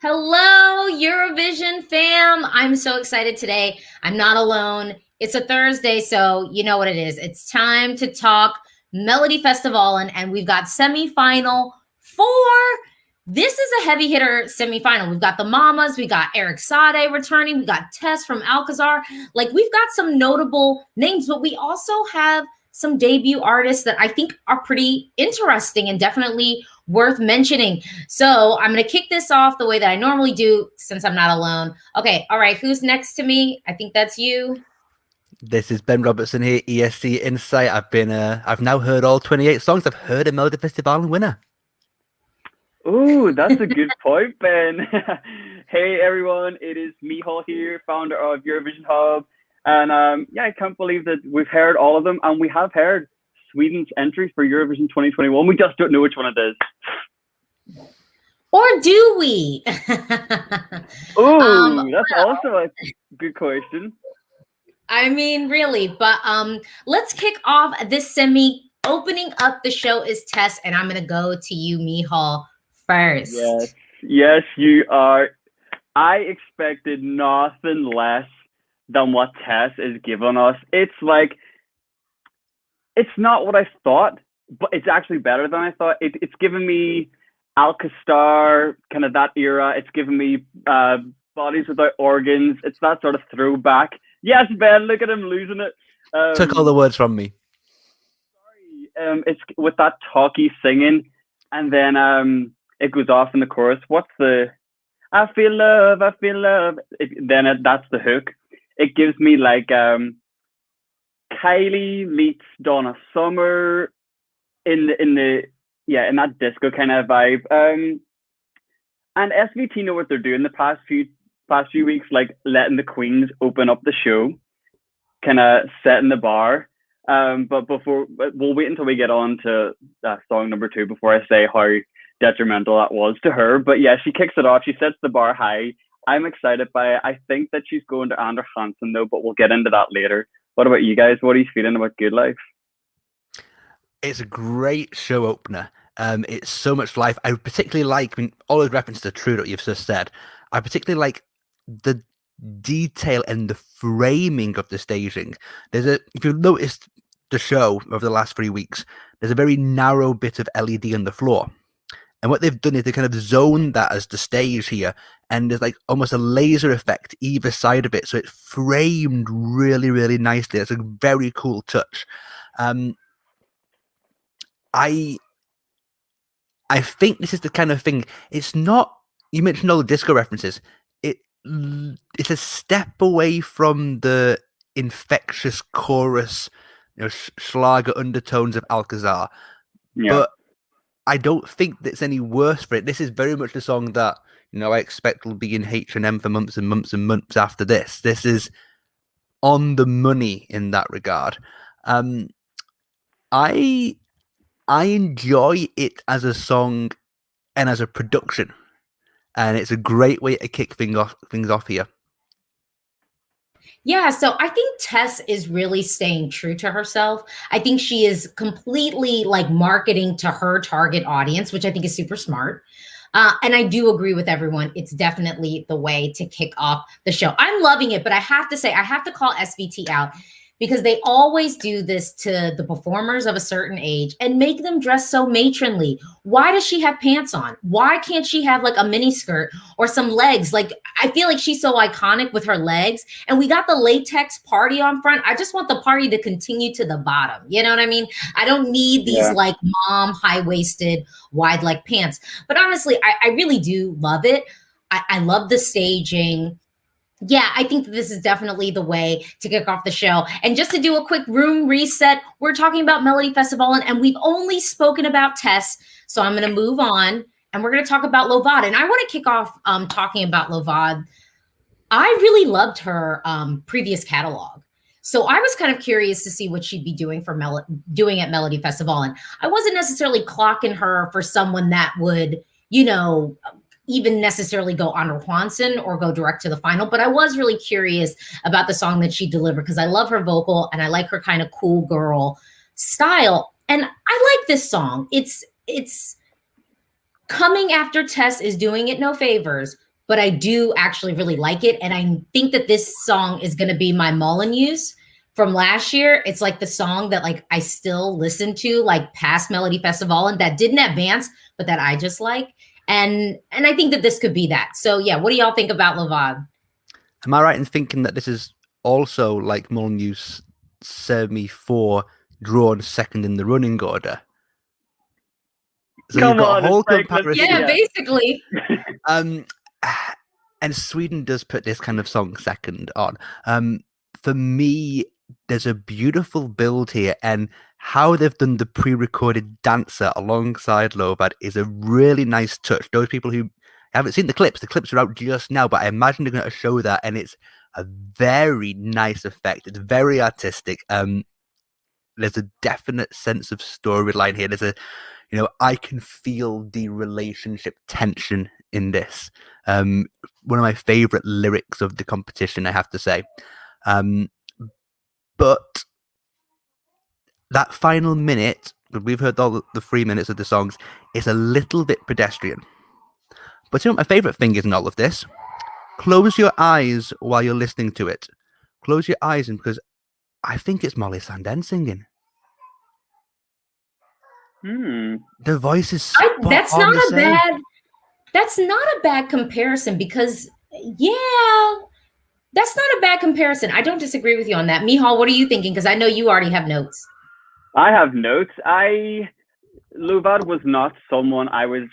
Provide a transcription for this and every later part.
Hello, Eurovision fam. I'm so excited today. I'm not alone. It's a Thursday, so you know what it is. It's time to talk Melodifestivalen, and we've got semifinal four. This is a heavy hitter semifinal. We've got the Mamas, we got Eric Saade returning, we got Tess from Alcazar. Like, we've got some notable names, but we also have some debut artists that I think are pretty interesting and definitely worth mentioning. So I'm going to kick this off the way that I normally do since I'm not alone. Okay. All right. Who's next to me? I think that's you. This is Ben Robertson here, ESC Insight. I've now heard all 28 songs. I've heard a Melodifestivalen winner. Oh, that's a good point, Ben. Hey everyone, it is Miceal here, founder of Eurovision Hub. And I can't believe that we've heard all of them, and we have heard Sweden's entry for Eurovision 2021. We just don't know which one it is. Or do we? Oh, that's also a good question. I mean, really, but let's kick off this semi. Opening up the show is Tess, and I'm gonna go to you, Miceal, first. Yes, you are. I expected nothing less than what Tess is giving us. It's like, it's not what I thought, but it's actually better than I thought. It's given me Alcastar, kind of that era. It's given me Bodies Without Organs. It's that sort of throwback. Yes, Ben, look at him losing it. Took all the words from me. Sorry. It's with that talky singing, and then it goes off in the chorus. What's the I feel love, I feel love. That's the hook. It gives me like Kylie meets Donna Summer in that disco kind of vibe. And SVT know what they're doing the past few weeks, like letting the queens open up the show, kind of setting the bar. But we'll wait until we get on to song number 2 before I say how detrimental that was to her. But yeah, she kicks it off. She sets the bar high. I'm excited by it. I think that she's going to Anders Hansen though, but we'll get into that later. What about you guys? What are you feeling about Good Life? It's a great show opener. It's so much life. I particularly like, I mean, all those references are true that you've just said. I particularly like the detail and the framing of the staging. If you've noticed the show over the last 3 weeks, there's a very narrow bit of LED on the floor. And what they've done is they kind of zoned that as the stage here, and there's like almost a laser effect either side of it, so it's framed really, really nicely. It's a very cool touch. I think this is the kind of thing. It's not. You mentioned all the disco references. It's a step away from the infectious chorus, Schlager undertones of Alcazar, but I don't think that's any worse for it. This is very much the song that I expect will be in H&M for months and months and months after this. This is on the money in that regard. I enjoy it as a song and as a production, and it's a great way to kick things off here. Yeah, so I think Tess is really staying true to herself. I think she is completely like marketing to her target audience, which I think is super smart. And I do agree with everyone. It's definitely the way to kick off the show. I'm loving it, but I have to say, I have to call SVT out because they always do this to the performers of a certain age and make them dress so matronly. Why does she have pants on? Why can't she have like a mini skirt or some legs? Like, I feel like she's so iconic with her legs, and we got the latex party on front. I just want the party to continue to the bottom. You know what I mean? I don't need these like mom high-waisted wide leg pants. But honestly, I really do love it. I love the staging. Yeah, I think this is definitely the way to kick off the show. And just to do a quick room reset, we're talking about Melodifestivalen, and we've only spoken about Tess. So I'm going to move on, and we're going to talk about Lovad. And I want to kick off talking about Lovad. I really loved her previous catalog. So I was kind of curious to see what she'd be doing for doing at Melodifestivalen. I wasn't necessarily clocking her for someone that would, even necessarily go Anders Hansen or go direct to the final, but I was really curious about the song that she delivered because I love her vocal and I like her kind of cool girl style. And I like this song. It's coming after Tess is doing it no favors, but I do actually really like it. And I think that this song is going to be my Molyneux from last year. It's like the song that like I still listen to like past Melodifestivalen that didn't advance, but that I just like. And I think that this could be that. So yeah, what do y'all think about Lovad? Am I right in thinking that this is also like Molyneux semi-4 drawn second in the running order? So you've Come got on, a whole it's like, let's comparison. Yeah, basically. And Sweden does put this kind of song second on. For me, there's a beautiful build here, and how they've done the pre-recorded dancer alongside Lovad is a really nice touch. Those people who haven't seen the clips are out just now, but I imagine they're going to show that, and it's a very nice effect. It's very artistic. There's a definite sense of storyline here. There's a, I can feel the relationship tension in this. One of my favorite lyrics of the competition, I have to say. But that final minute, we've heard all the 3 minutes of the songs, is a little bit pedestrian. But my favorite thing is in all of this, close your eyes while you're listening to it. Close your eyes, because I think it's Molly Sandén singing. The voice is that's not a bad comparison, because that's not a bad comparison. I don't disagree with you on that. Miceal, what are you thinking? Because I know you already have notes. I have notes. Lovad was not someone I was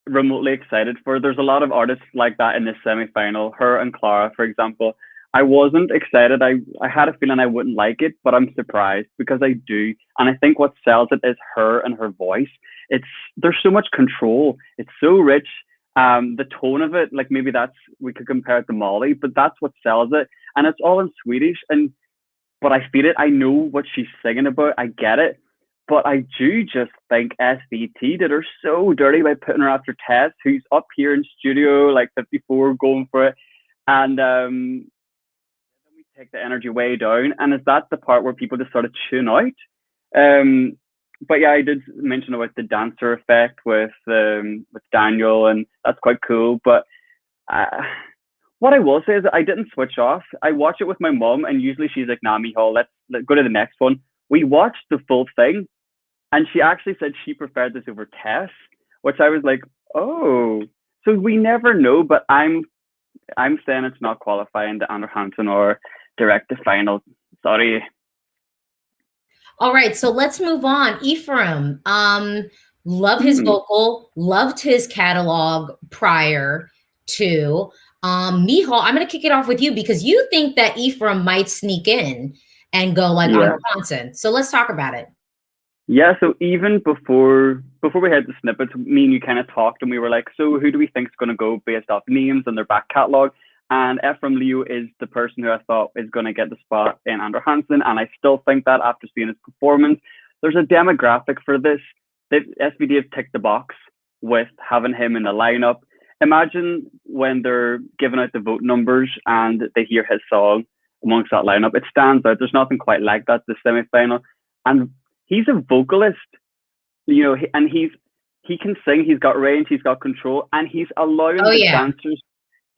remotely excited for. There's a lot of artists like that in this semi-final. Her and Clara, for example. I wasn't excited. I had a feeling I wouldn't like it, but I'm surprised because I do. And I think what sells it is her and her voice. There's so much control. It's so rich. The tone of it, like maybe we could compare it to Molly, but that's what sells it. And it's all in Swedish, but I feel it. I know what she's singing about. I get it. But I do just think SVT did her so dirty by putting her after Tess, who's up here in studio, like 54, going for it. And then we take the energy way down. And is that the part where people just sort of tune out? But yeah, I did mention about the dancer effect with Daniel, and that's quite cool. But what I will say is that I didn't switch off. I watched it with my mom, and usually she's like, "Nah, Miceal, let's go to the next one." We watched the full thing, and she actually said she preferred this over Tess, which I was like, "Oh." So we never know, but I'm saying it's not qualifying to Anders Hansen or direct to final. Sorry. All right, so let's move on. Efraim, love his vocal, loved his catalog prior to. Miceal, I'm going to kick it off with you because you think that Efraim might sneak in and go like Anders Hansen. So let's talk about it. Yeah, so even before we had the snippets, me and you kind of talked, and we were like, so who do we think is going to go based off names and their back catalogue? And Efraim Leo is the person who I thought is going to get the spot in Anders Hansen, and I still think that after seeing his performance. There's a demographic for this. SVD have ticked the box with having him in the lineup. Imagine when they're giving out the vote numbers and they hear his song amongst that lineup. It stands out. There's nothing quite like that, the semi-final. And he's a vocalist, and he can sing. He's got range. He's got control, and he's allowing dancers.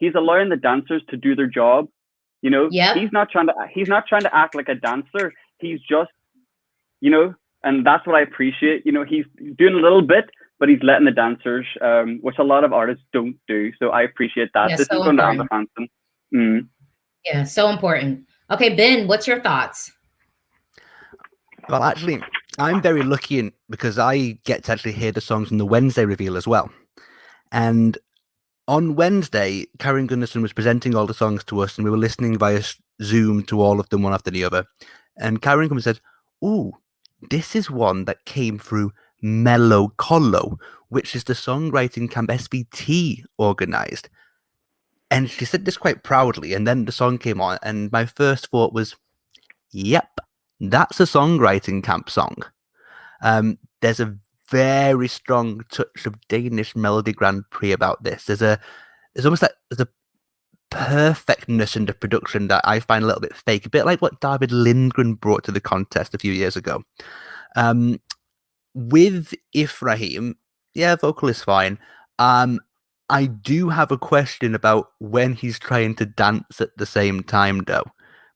He's allowing the dancers to do their job. He's not trying to act like a dancer. He's just, and that's what I appreciate. He's doing a little bit, but he's letting the dancers, which a lot of artists don't do. So I appreciate that. This is going to Anders Hansen. Yeah, so important. Okay, Ben, what's your thoughts? Well, actually, I'm very lucky because I get to actually hear the songs in the Wednesday reveal as well. And on Wednesday, Karen Gunnarsson was presenting all the songs to us, and we were listening via Zoom to all of them one after the other. And Karen comes and said, "Ooh, this is one that came through Mello Collo, which is the songwriting camp SVT organized." And she said this quite proudly, and then the song came on, and my first thought was, yep, that's a songwriting camp song. There's a very strong touch of Danish Melody Grand Prix about this. There's almost like there's a perfectness in the production that I find a little bit fake, a bit like what David Lindgren brought to the contest a few years ago. With Efraim, vocal is fine. I do have a question about when he's trying to dance at the same time, though,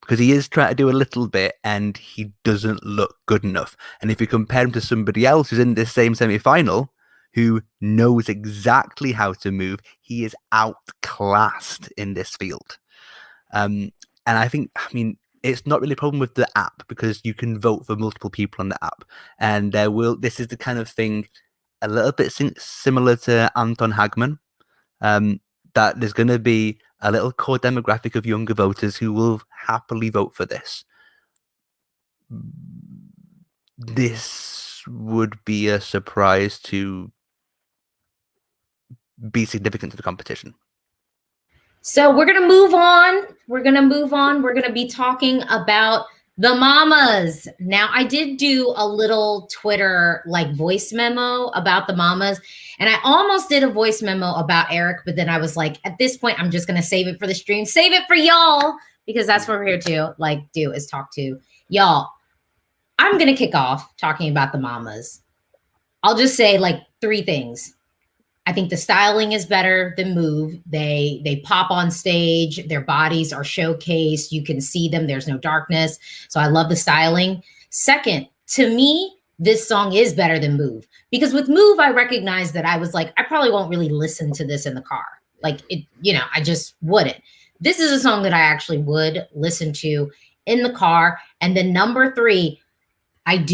because he is trying to do a little bit and he doesn't look good enough. And if you compare him to somebody else who's in this same semi-final, who knows exactly how to move, he is outclassed in this field. And I mean, it's not really a problem with the app because you can vote for multiple people on the app, and this is the kind of thing a little bit similar to Anton Hagman. That there's going to be a little core demographic of younger voters who will happily vote for this. This would be a surprise to be significant to the competition. So we're going to move on. We're going to be talking about the mamas. Now, I did do a little Twitter voice memo about the mamas, and I almost did a voice memo about Eric, but then I was like, at this point, I'm just going to save it for the stream, save it for y'all, because that's what we're here to do, is talk to y'all. I'm going to kick off talking about the mamas. I'll just say 3 things. I think the styling is better than Move. They pop on stage. Their bodies are showcased. You can see them. There's no darkness. So I love the styling. Second, to me, this song is better than Move. Because with Move, I recognized that I was I probably won't really listen to this in the car. I just wouldn't. This is a song that I actually would listen to in the car. And then number 3, I've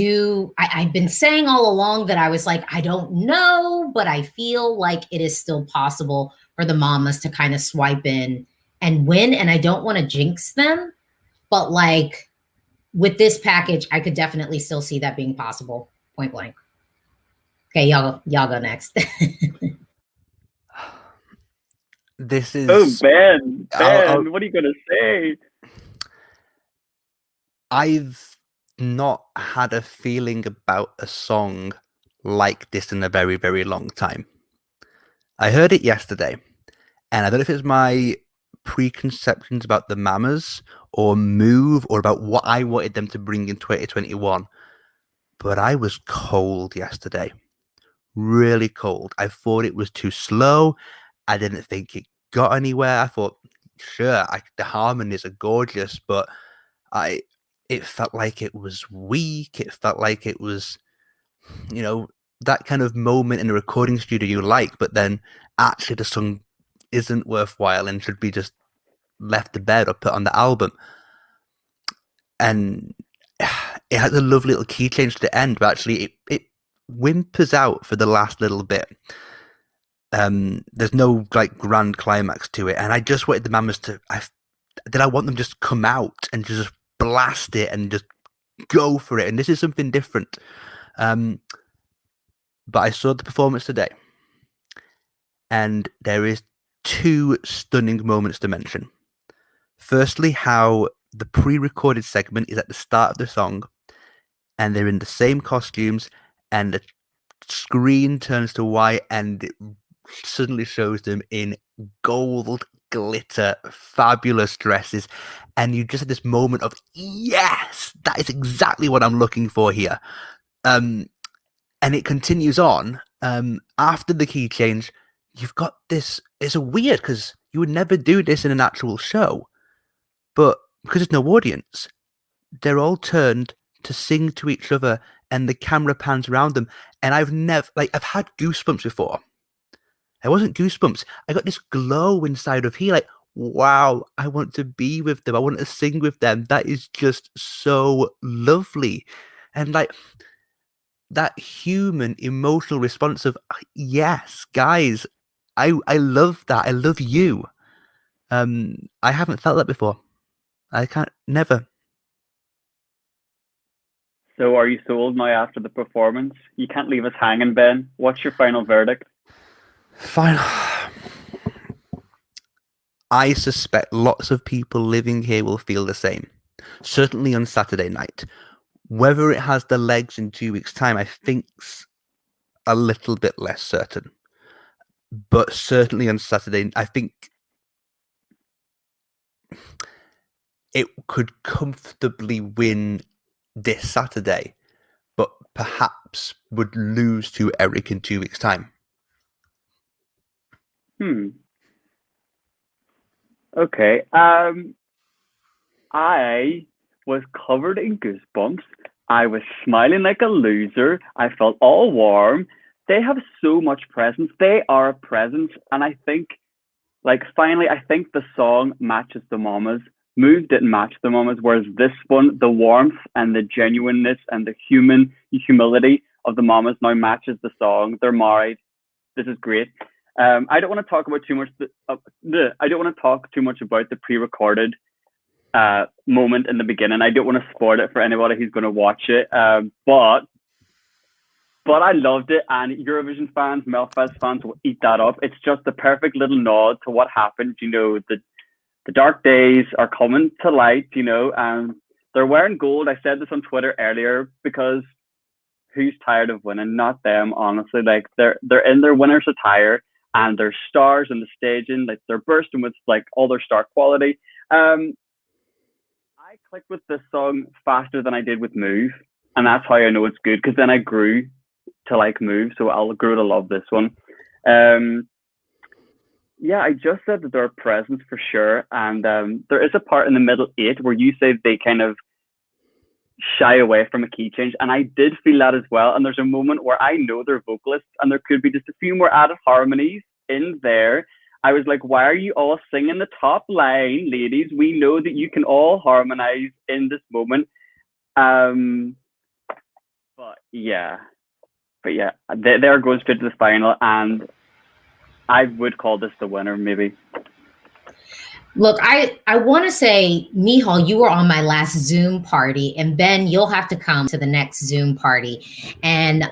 been saying all along that I was I don't know, but I feel like it is still possible for the mamas to kind of swipe in and win. And I don't want to jinx them, but with this package, I could definitely still see that being possible. Point blank. Okay, y'all go next. This is Ben, what are you gonna say? I've not had a feeling about a song like this in a very, very long time. I heard it yesterday, and I don't know if it's my preconceptions about the mamas or Move or about what I wanted them to bring in 2021, but I was cold yesterday. Really cold. I thought it was too slow. I didn't think it got anywhere. I thought, sure, the harmonies are gorgeous, but it felt like it was weak. It felt like it was, that kind of moment in a recording studio you like, but then actually the song isn't worthwhile and should be just left to bed or put on the album. And it has a lovely little key change to the end, but actually it whimpers out for the last little bit. There's no grand climax to it, and I just wanted the mamas I want them just come out and just blast it and just go for it. And this is something different. But I saw the performance today, and there is 2 stunning moments to mention. Firstly, how the pre-recorded segment is at the start of the song, and they're in the same costumes, and the screen turns to white, and it suddenly shows them in gold glitter, fabulous dresses, and you just had this moment of, yes, that is exactly what I'm looking for here. And it continues on. After the key change, you've got this. It's a weird because you would never do this in an actual show, but because there's no audience, they're all turned to sing to each other, and the camera pans around them. And I've had goosebumps before. It wasn't goosebumps. I got this glow inside of here, wow, I want to be with them. I want to sing with them. That is just so lovely. And that human emotional response of, yes, guys, I love that. I love you. I haven't felt that before. I can't, never. So are you sold now after the performance? You can't leave us hanging, Ben. What's your final verdict? Final. I suspect lots of people living here will feel the same. Certainly on Saturday night. Whether it has the legs in 2 weeks' time, I think's a little bit less certain. But certainly on Saturday, I think it could comfortably win this Saturday, but perhaps would lose to Eric in 2 weeks' time. Okay. I was covered in goosebumps. I was smiling like a loser. I felt all warm. They have so much presence. They are a presence. And I think, like, finally, I think the song matches the Mamas. Move didn't match the Mamas, whereas this one, the warmth and the genuineness and the humility of the Mamas now matches the song. They're married. This is great. I don't want to talk about too much. I don't want to talk too much about the pre-recorded moment in the beginning. I don't want to spoil it for anybody who's going to watch it. But I loved it, and Eurovision fans, Melfest fans will eat that up. It's just the perfect little nod to what happened. You know, the dark days are coming to light. You know, and they're wearing gold. I said this on Twitter earlier because who's tired of winning? Not them, honestly. Like they're in their winner's attire and they're stars in the staging. Like they're bursting with like all their star quality. I clicked with this song faster than I did with Move, and that's how I know it's good, because then I grew to like Move, so I'll grow to love this one. Yeah, I just said that they're a presence for sure, and there is a part in the middle 8 where you say they kind of shy away from a key change, and I did feel that as well. And there's a moment where I know they're vocalists, and there could be just a few more added harmonies in there. I was like, why are you all singing the top line, ladies? We know that you can all harmonize in this moment. But yeah, they're going straight to the final, and I would call this the winner, maybe. Look, I want to say, Miceal, you were on my last Zoom party, and Ben, you'll have to come to the next Zoom party. And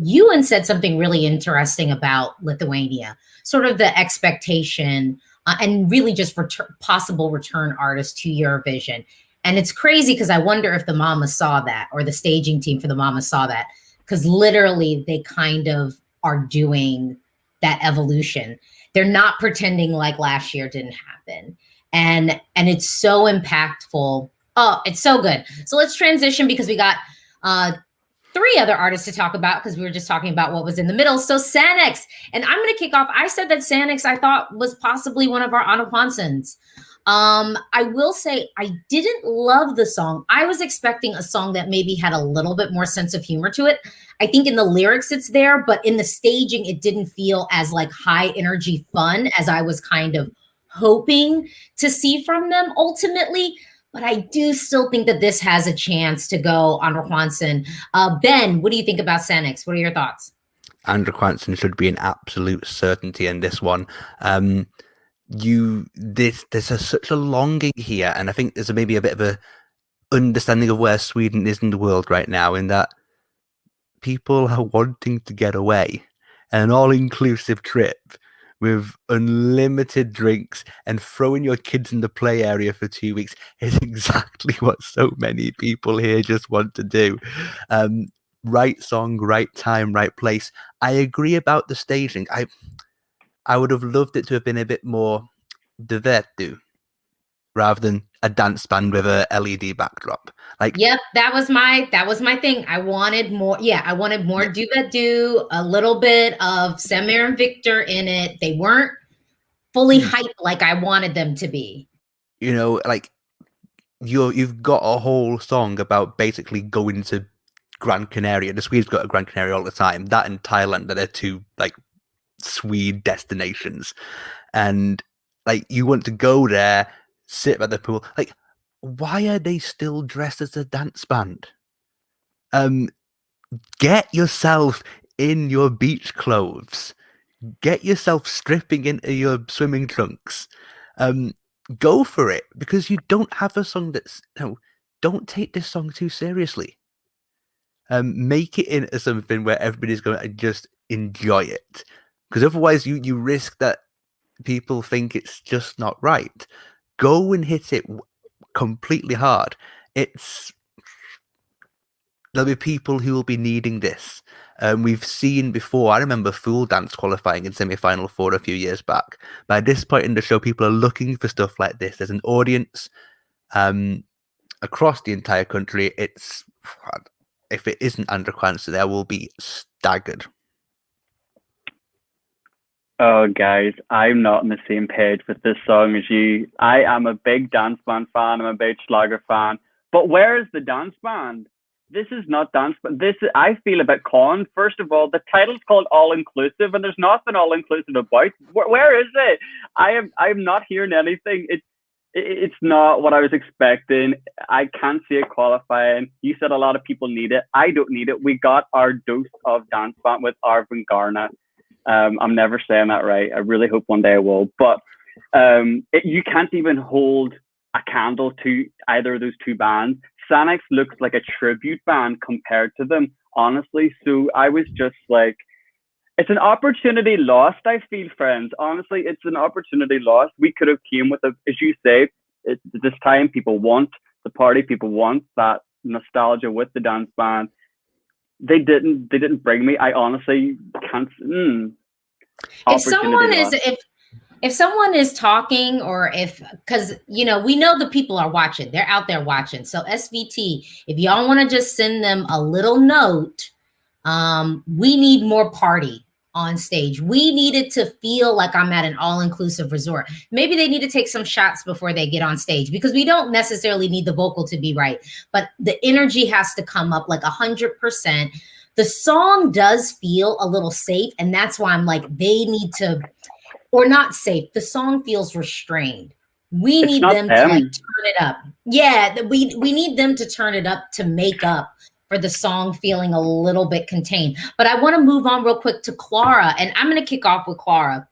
Ewan said something really interesting about Lithuania, sort of the expectation and really just possible return artists to Eurovision. And it's crazy because I wonder if the Mama saw that, or the staging team for the Mama saw that, because literally they kind of are doing that evolution. They're not pretending like last year didn't happen. And it's so impactful. Oh, it's so good. So let's transition, because we got 3 other artists to talk about, because we were just talking about what was in the middle. So Sannex, and I'm going to kick off. I said that Sannex, I thought, was possibly one of our Anna Hansons. I will say I didn't love the song. I was expecting a song that maybe had a little bit more sense of humor to it. I think in the lyrics it's there, but in the staging, it didn't feel as like high energy fun as I was kind of hoping to see from them ultimately. But I do still think that this has a chance to go Andra Hansen. Ben, what do you think about Sannex? What are your thoughts? Andra Hansen should be an absolute certainty in this one. There's such a longing here, and I think there's maybe a bit of a understanding of where Sweden is in the world right now, in that people are wanting to get away. An all-inclusive trip with unlimited drinks and throwing your kids in the play area for 2 weeks is exactly what so many people here just want to do. Right song, right time, right place. I agree about the staging. I would have loved it to have been a bit more duvettu rather than a dance band with a LED backdrop. Like, yep, that was my thing. I wanted more. Yeah, I wanted more duvettu, a little bit of Samir and Victor in it. They weren't fully hyped like I wanted them to be. You know, like you've got a whole song about basically going to Gran Canaria. The Swedes go to Gran Canaria all the time. That and Thailand are their 2 like Swede destinations, and like you want to go there, sit by the pool. Like, why are they still dressed as a dance band? Get yourself in your beach clothes. Get yourself stripping into your swimming trunks. Go for it, because you don't have a song that's don't take this song too seriously. Make it into something where everybody's going to just enjoy it, because otherwise you risk that people think it's just not right. Go and hit it completely hard. There'll be people who will be needing this. We've seen before, I remember Fool Dance qualifying in semi-final 4 a few years back. By this point in the show, people are looking for stuff like this. There's an audience across the entire country. If it isn't Andra Hansen, there will be staggered. Oh, guys, I'm not on the same page with this song as you. I am a big dance band fan. I'm a big Schlager fan. But where is the dance band? This is not dance band. I feel a bit conned. First of all, the title's called All Inclusive, and there's nothing all inclusive about. Where is it? I'm not hearing anything. It's not what I was expecting. I can't see it qualifying. You said a lot of people need it. I don't need it. We got our dose of dance band with Arvin Garna. I'm never saying that right. I really hope one day I will. But you can't even hold a candle to either of those two bands. Sannex looks like a tribute band compared to them, honestly. So I was just like, it's an opportunity lost, I feel, friends. Honestly, it's an opportunity lost. We could have came with as you say, this time people want the party, people want that nostalgia with the dance band. They didn't bring me. I honestly can't. If someone is talking, or because we know the people are watching, they're out there watching. So SVT, if y'all want to just send them a little note, we need more party on stage. We need it to feel like I'm at an all-inclusive resort. Maybe they need to take some shots before they get on stage, because we don't necessarily need the vocal to be right, but the energy has to come up like 100%. The song does feel a little safe, and that's why I'm like, they need to, or not safe. The song feels restrained. We need them to like turn it up. Yeah, we need them to turn it up to make up for the song feeling a little bit contained. But I want to move on real quick to Clara, and I'm going to kick off with Clara.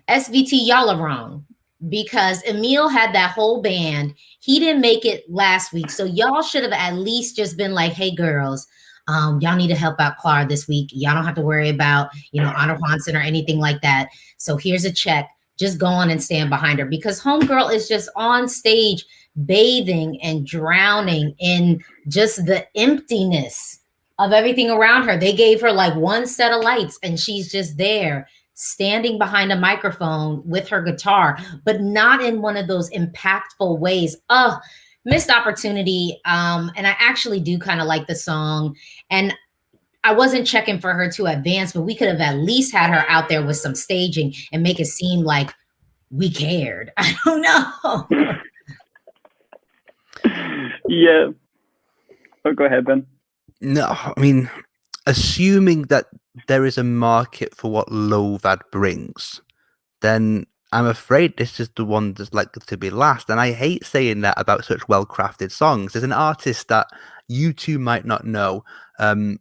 SVT, y'all are wrong, because Emil had that whole band. He didn't make it last week, so y'all should have at least just been like, hey, girls, y'all need to help out Clara this week. Y'all don't have to worry about, Honor Hansen or anything like that. So here's a check. Just go on and stand behind her, because homegirl is just on stage bathing and drowning in just the emptiness of everything around her. They gave her like one set of lights, and she's just there standing behind a microphone with her guitar, but not in one of those impactful ways. Oh, missed opportunity. And I actually do kind of like the song, and I wasn't checking for her to advance, but we could have at least had her out there with some staging and make it seem like we cared. I don't know. Yeah. Oh, go ahead, Ben. No, I mean, assuming that there is a market for what Lovad brings, then I'm afraid this is the one that's likely to be last. And I hate saying that about such well-crafted songs. There's an artist that you two might not know,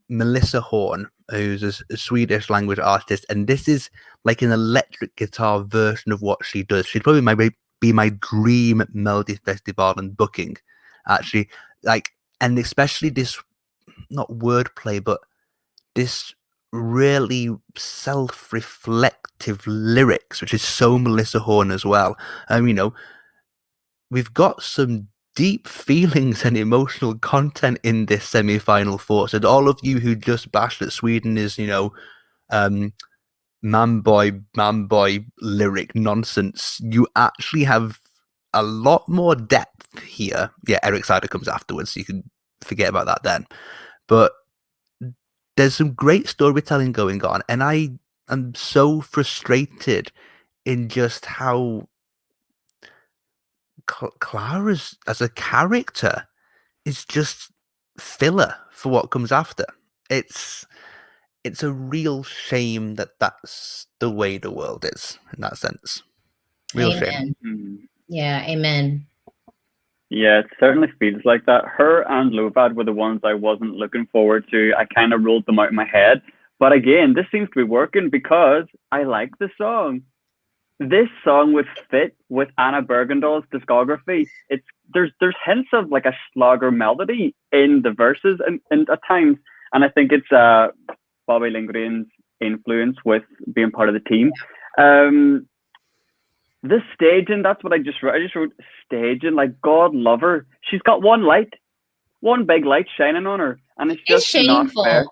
Melissa Horn, who's a Swedish language artist, and this is like an electric guitar version of what she does. She'd probably be my dream Melodifestivalen booking, actually. And especially this, not wordplay, but this really self-reflective lyrics, which is so Melissa Horn as well. We've got some deep feelings and emotional content in this semi-final four. And all of you who just bashed that Sweden is, man boy lyric nonsense, you actually have a lot more depth here. Yeah, Eric Saade comes afterwards, so you can forget about that then. But there's some great storytelling going on, and I am so frustrated in just how Clara's as a character is just filler for what comes after. It's a real shame that that's the way the world is in that sense. Real Amen. shame. Yeah, amen. Yeah, it certainly feels like that. Her and Lovad were the ones I wasn't looking forward to. I kind of ruled them out in my head. But again, this seems to be working because I like the song. This song would fit with Anna Bergendahls' discography. There's hints of like a Schlager melody in the verses and at times. And I think it's Bobby Lindgren's influence with being part of the team. The staging, that's what I just wrote. I just wrote staging, like, God love her. She's got one big light shining on her, and it's just shameful. Not fair.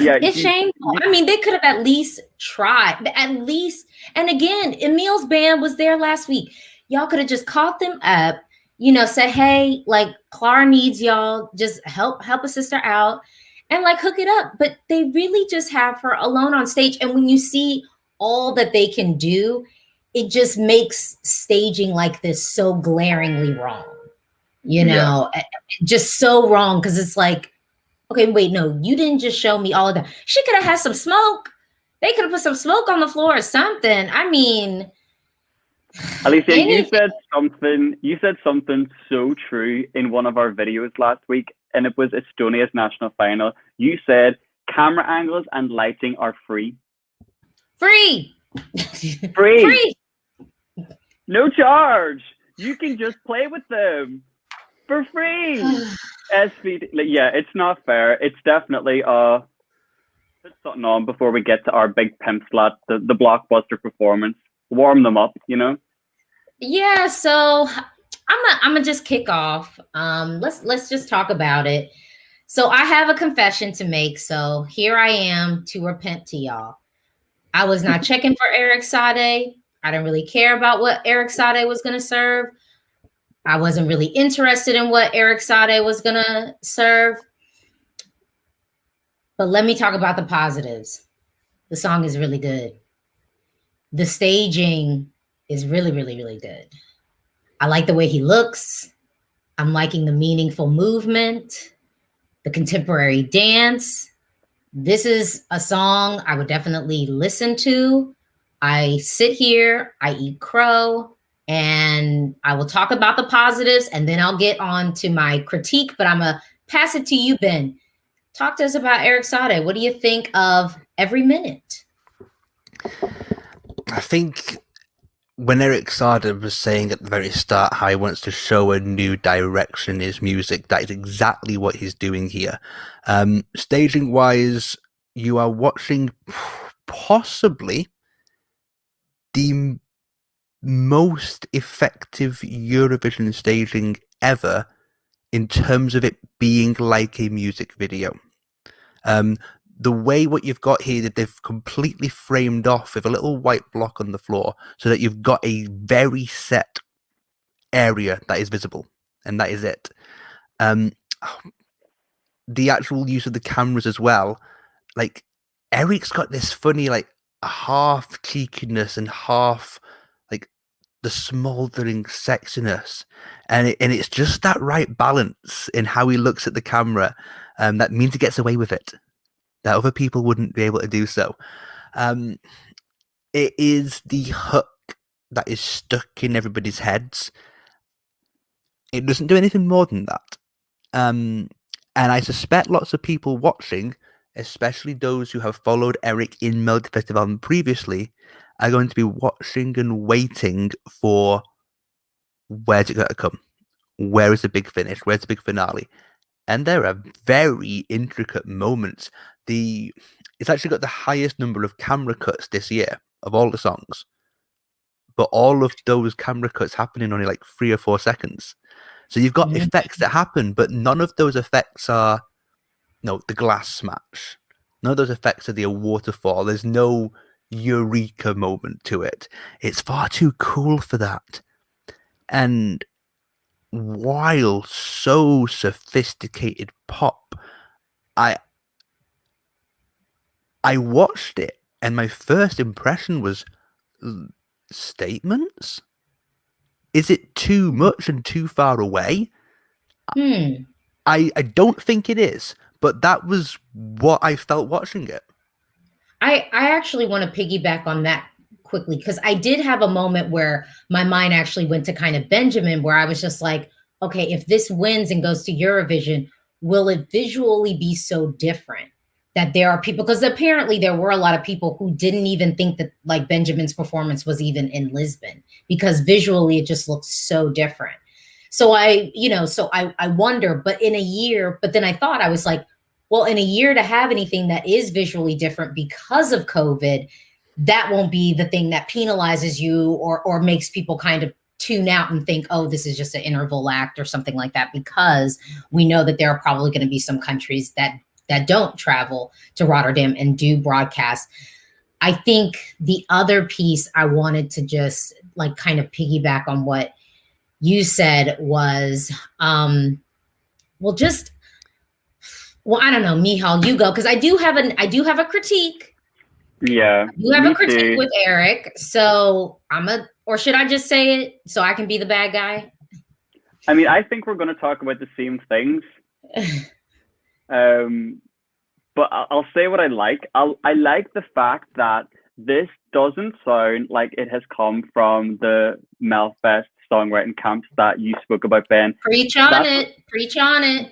Yeah, it's shameful. I mean, they could have at least tried. And again, Emil's band was there last week. Y'all could have just called them up, said, hey, like, Clara needs y'all. Just help a sister out and like hook it up. But they really just have her alone on stage. And when you see all that they can do, it just makes staging like this so glaringly wrong. You know, just so wrong, because it's like, okay, wait, no, you didn't just show me all of that. She could have had some smoke. They could have put some smoke on the floor or something. I mean, Alesia, you said something so true in one of our videos last week, and it was Estonia's national final. You said camera angles and lighting are free. Free. Free. No charge. You can just play with them for free. SVT, yeah, it's not fair. It's definitely put something on before we get to our big pimp slat, the blockbuster performance. Warm them up, you know. Yeah, so I'm gonna just kick off. Let's just talk about it. So I have a confession to make. So here I am to repent to y'all. I was not checking for Eric Saade. I didn't really care about what Eric Saade was gonna serve. I wasn't really interested in what Eric Saade was gonna serve. But let me talk about the positives. The song is really good. The staging is really, really, really good. I like the way he looks. I'm liking the meaningful movement, the contemporary dance. This is a song I would definitely listen to. I sit here, I eat crow, and I will talk about the positives, and then I'll get on to my critique, but I'm going to pass it to you, Ben. Talk to us about Eric Saade. What do you think of Every Minute? I think when Eric Saade was saying at the very start how he wants to show a new direction in his music, that is exactly what he's doing here. Staging wise, you are watching possibly the most effective Eurovision staging ever in terms of it being like a music video. The way what you've got here, that they've completely framed off with a little white block on the floor so that you've got a very set area that is visible, and that is it. The actual use of the cameras as well, like Eric's got this funny like half cheekiness and half like the smoldering sexiness, and it's just that right balance in how he looks at the camera, that means he gets away with it, that other people wouldn't be able to do so. It is the hook that is stuck in everybody's heads. It doesn't do anything more than that. And I suspect lots of people watching, especially those who have followed Eric in Melodifestivalen previously, are going to be watching and waiting for where's it going to come? Where is the big finish? Where's the big finale? And there are very intricate moments. It's actually got the highest number of camera cuts this year of all the songs. But all of those camera cuts happen in only like 3 or 4 seconds. So you've got effects that happen, but none of those effects are the glass smash. None of those effects are the waterfall. There's no eureka moment to it. It's far too cool for that. And while so sophisticated pop, I watched it and my first impression was statements? Is it too much and too far away? I don't think it is, but that was what I felt watching it. I actually want to piggyback on that quickly, because I did have a moment where my mind actually went to kind of Benjamin, where I was just like, okay, if this wins and goes to Eurovision, will it visually be so different that there are people, because apparently there were a lot of people who didn't even think that like Benjamin's performance was even in Lisbon, because visually it just looks so different. So I wonder, but in a year, but then I was like, well, in a year to have anything that is visually different because of COVID, that won't be the thing that penalizes you or makes people kind of tune out and think, oh, this is just an interval act or something like that, because we know that there are probably going to be some countries that don't travel to Rotterdam and do broadcast. I think the other piece I wanted to just like kind of piggyback on what you said was, I don't know, Michal, you go, because I do have a critique. Yeah. You have me a critique too. with Eric, so or should I just say it so I can be the bad guy? I mean, I think we're going to talk about the same things. But I'll say what I like. I like the fact that this doesn't sound like it has come from the Melfest songwriting camps that you spoke about, Ben. Preach on it. Preach on it.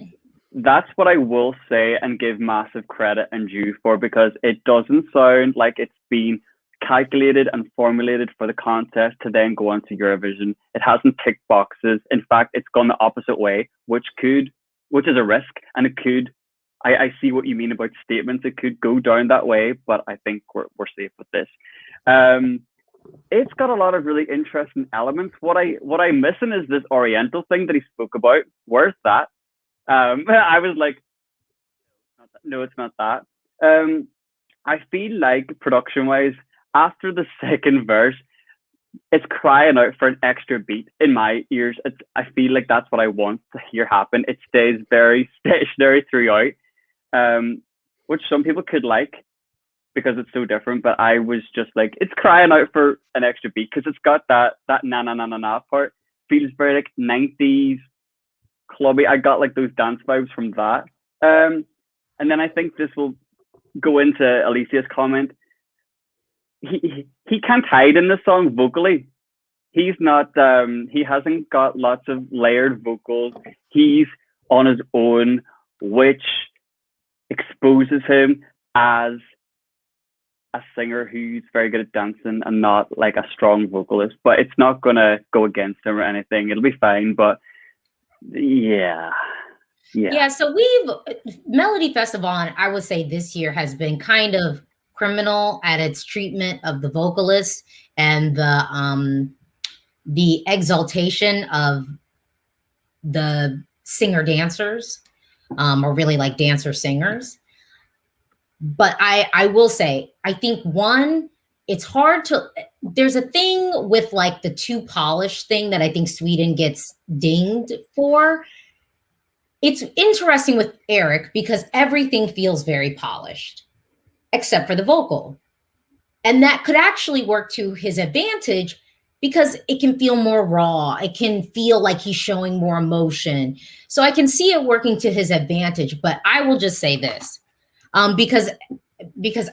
That's what I will say and give massive credit and due for, because it doesn't sound like it's been calculated and formulated for the contest to then go on to Eurovision. It hasn't ticked boxes. In fact, it's gone the opposite way, which is a risk, and it could. I see what you mean about statements. It could go down that way, but I think we're safe with this. It's got a lot of really interesting elements. What I'm missing is this Oriental thing that he spoke about. Where's that? I was like, no, it's not that. I feel like production-wise, after the second verse, it's crying out for an extra beat in my ears. I feel like that's what I want to hear happen. It stays very stationary throughout, which some people could like because it's so different. But I was just like, it's crying out for an extra beat because it's got that na na na na na part. Feels very like 90s clubby. I got like those dance vibes from that. And then I think this will go into Alesia's comment. He can't hide in the song vocally. He's not. He hasn't got lots of layered vocals. He's on his own, which exposes him as a singer who's very good at dancing and not like a strong vocalist. But it's not gonna go against him or anything. It'll be fine. But yeah. So Melodifestivalen, I would say this year has been kind of criminal at its treatment of the vocalists and the exaltation of the singer dancers, or really like dancer singers. But I will say, I think it's hard to, there's a thing with like the too polished thing that I think Sweden gets dinged for. It's interesting with Eric because everything feels very polished except for the vocal. And that could actually work to his advantage because it can feel more raw. It can feel like he's showing more emotion. So I can see it working to his advantage, but I will just say this, because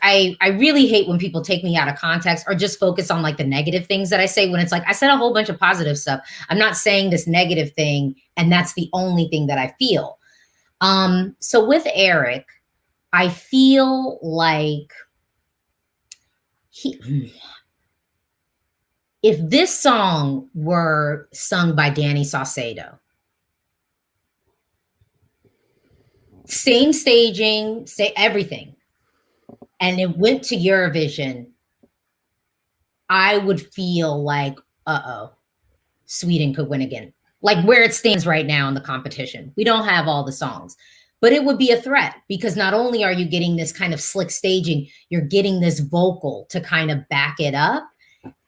I really hate when people take me out of context or just focus on like the negative things that I say, when it's like, I said a whole bunch of positive stuff. I'm not saying this negative thing, and that's the only thing that I feel. So with Eric, I feel like if this song were sung by Danny Saucedo, same staging, say everything, and it went to Eurovision, I would feel like, Sweden could win again. Like where it stands right now in the competition. We don't have all the songs, but it would be a threat because not only are you getting this kind of slick staging, you're getting this vocal to kind of back it up.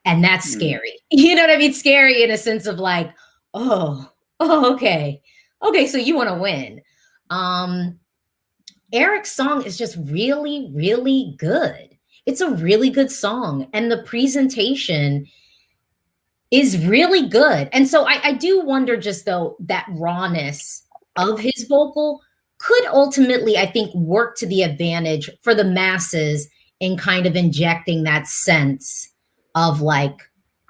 And that's scary. You know what I mean? Scary in a sense of like, okay. Okay, so you want to win. Eric's song is just really, really good. It's a really good song. And the presentation is really good. And so I do wonder just though, that rawness of his vocal could ultimately, I think, work to the advantage for the masses in kind of injecting that sense of like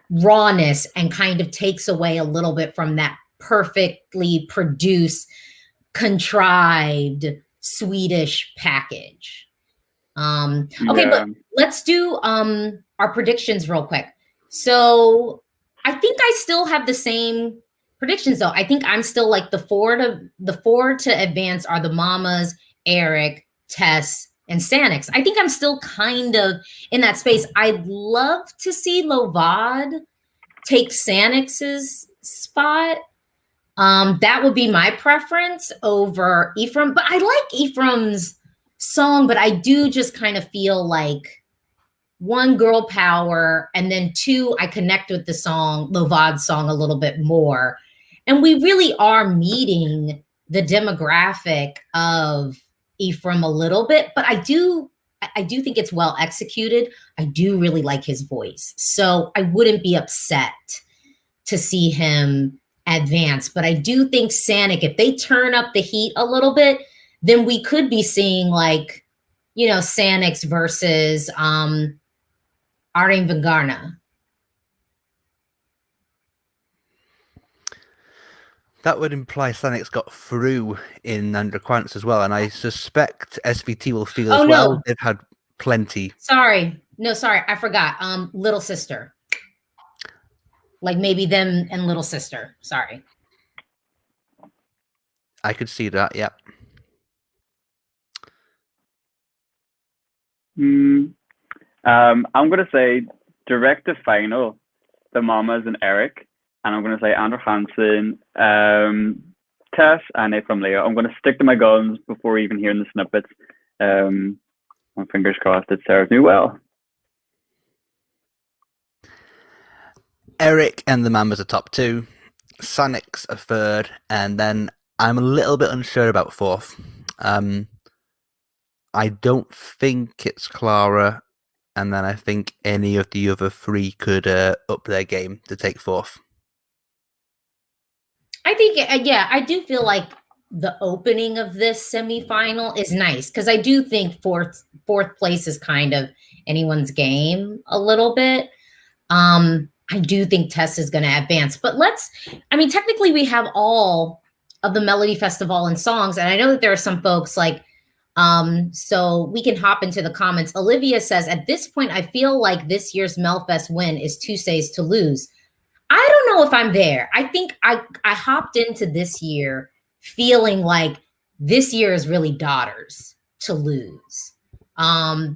rawness and kind of takes away a little bit from that perfectly produced, contrived Swedish package. Okay, but let's do our predictions real quick. So I think I still have the same predictions though. I think I'm still like the four to advance are the Mamas, Eric, Tess, and Sannex. I think I'm still kind of in that space. I'd love to see Lovad take Sannex's spot. That would be my preference over Efraim, but I like Ephraim's song, but I do just kind of feel like one, girl power, and then two, I connect with the song, Lovad's song, a little bit more. And we really are meeting the demographic of Efraim a little bit, but I do I do think it's well executed. I do really like his voice. So I wouldn't be upset to see him advance. But I do think Sannex, if they turn up the heat a little bit, then we could be seeing like, you know, Sannex versus Arjen Vengarna. That would imply Sannex got through in under Quants as well, and I suspect SVT will feel as well. No. They've had plenty. Sorry, I forgot. Little Sister, like maybe them and Little Sister. Sorry. I could see that. Yeah. I'm gonna say direct to final, the Mamas and Eric. And I'm going to say Andrew Hansen, Tess, and Efraim Leo. I'm going to stick to my guns before even hearing the snippets. My fingers crossed it serves me well. Eric and the Mamas are top 2. Sannex a 3rd. And then I'm a little bit unsure about 4th. I don't think it's Clara. And then I think any of the other 3 could up their game to take 4th. I think, yeah, I do feel like the opening of this semifinal is nice because I do think fourth place is kind of anyone's game a little bit. I do think Tess is going to advance, but technically we have all of the Melodifestivalen songs, and I know that there are some folks like, so we can hop into the comments. Olivia says, at this point, I feel like this year's Melfest win is Tuesday's to lose. I don't know if I'm there. I think I hopped into this year feeling like this year is really Daughters to lose,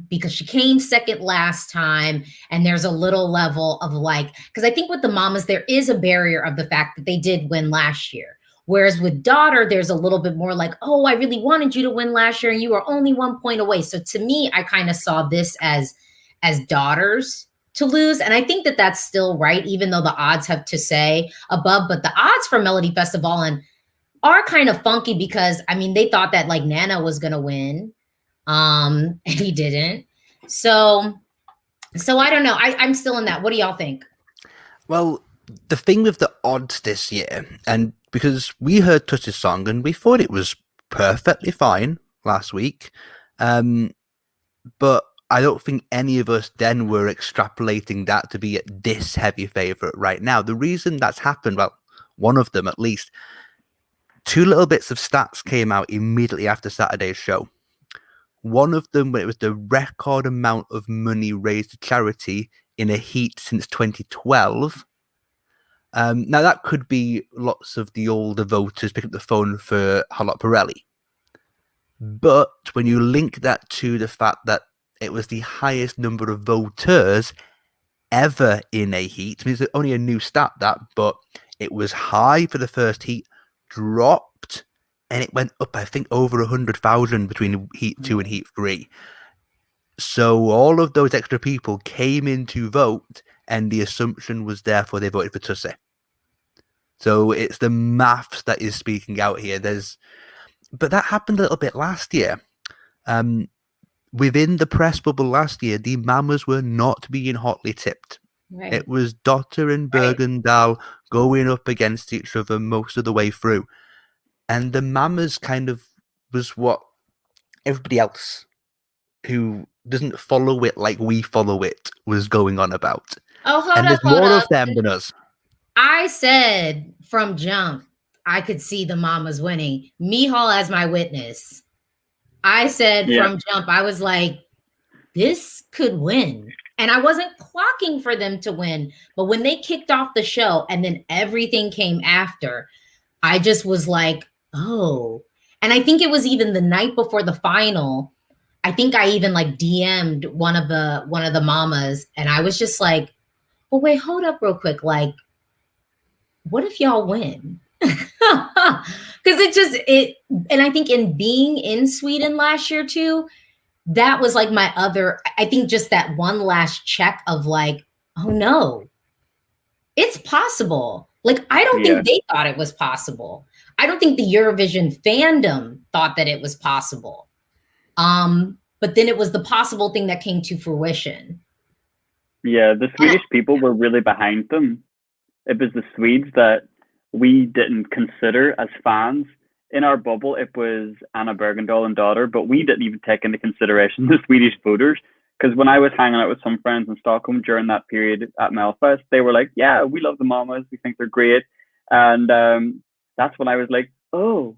because she came second last time, and there's a little level of like, because I think with the Mamas, there is a barrier of the fact that they did win last year. Whereas with Daughter, there's a little bit more like, oh, I really wanted you to win last year, and you were only 1 point away. So to me, I kind of saw this as Daughters to lose. And I think that that's still right, even though the odds have to say above. But the odds for Melodifestivalen are kind of funky because, I mean, they thought that like Nana was going to win. And he didn't. So I don't know. I'm still in that. What do y'all think? Well, the thing with the odds this year, and because we heard Tuss's song and we thought it was perfectly fine last week, but I don't think any of us then were extrapolating that to be this heavy favourite right now. The reason that's happened, well, one of them at least, 2 little bits of stats came out immediately after Saturday's show. One of them, it was the record amount of money raised to charity in a heat since 2012. Now, that could be lots of the older voters picking up the phone for Charlotte Pirelli. But when you link that to the fact that it was the highest number of voters ever in a heat, I mean, it's only a new stat, that, but it was high for the first heat, dropped, and it went up, I think, over 100,000 between Heat 2 and Heat 3. So all of those extra people came in to vote, and the assumption was therefore they voted for Tussie. So it's the maths that is speaking out here. But that happened a little bit last year. Within the press bubble last year, the Mamas were not being hotly tipped. Right. It was Dotter and Bergendahl going up against each other most of the way through. And the Mamas kind of was what everybody else who doesn't follow it like we follow it was going on about. Oh, hold and up, there's more of them than us. I said from jump, I could see the Mamas winning. Miceal as my witness. I said from jump, I was like, this could win. And I wasn't clocking for them to win. But when they kicked off the show and then everything came after, I just was like, oh. And I think it was even the night before the final. I think I even like DM'd one of the Mamas, and I was just like, well, wait, hold up real quick. Like, what if y'all win? Because and I think in being in Sweden last year too, that was like my other, I think just that one last check of like, oh no, it's possible. Like, I don't think they thought it was possible. I don't think the Eurovision fandom thought that it was possible. but then it was the possible thing that came to fruition. Yeah, the Swedish people were really behind them. It was the Swedes that we didn't consider as fans. In our bubble, it was Anna Bergendahl and daughter, but we didn't even take into consideration the Swedish voters. Because when I was hanging out with some friends in Stockholm during that period at Melfest, they were like, "Yeah, we love the Mamas. We think they're great." And that's when I was like, "Oh,